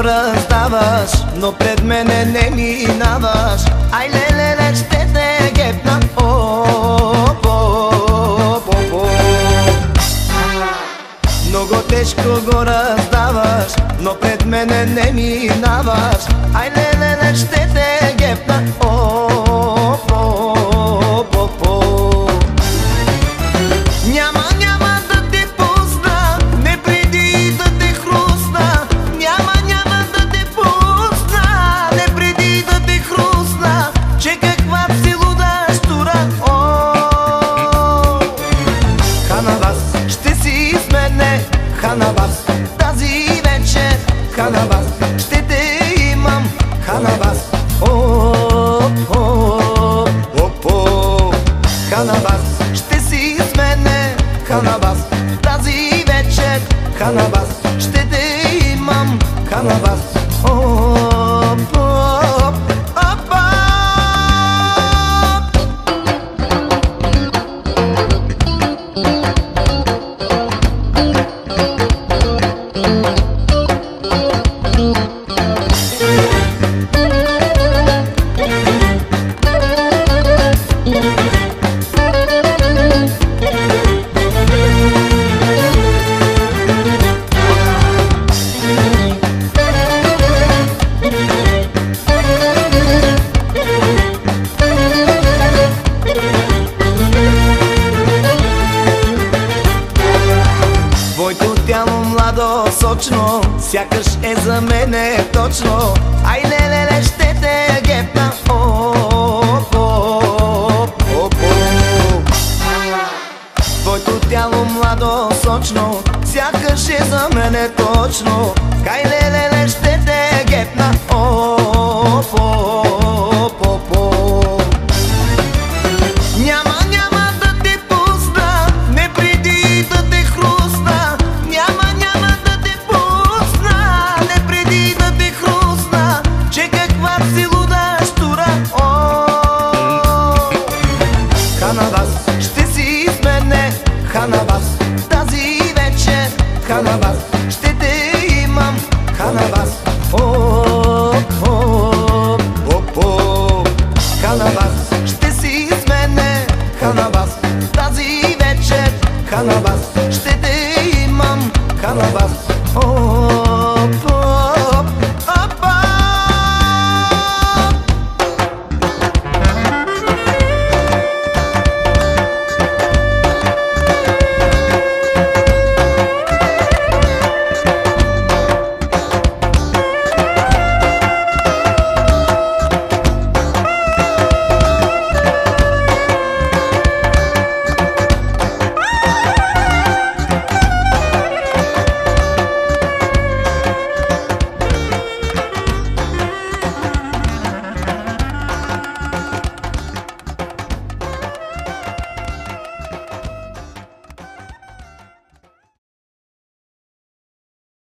го раздаваш, но пред мене не минаваш. Ай, леле, ще те гепна. Много тежко го раздаваш, но пред мене не минаваш. Ай, леле, ще те гепна. Няма да те пусна, не преди да те хрусна. Няма да те пусна, не преди да те хрусна. Че каква си луда щура. Ханабас ще си с мене, Ханабас тази вечер, Ханабас ще те имам, Ханабас. Ханабас ще си с мене, Ханабас тази вечер, Ханабас ще те имам, Ханабас. Твоето тяло младо, сочно, сякаш е за мене точно. Ай, леле, ще те гепна. Твоето тяло младо, сочно, сякаш е за мене точно. Кай,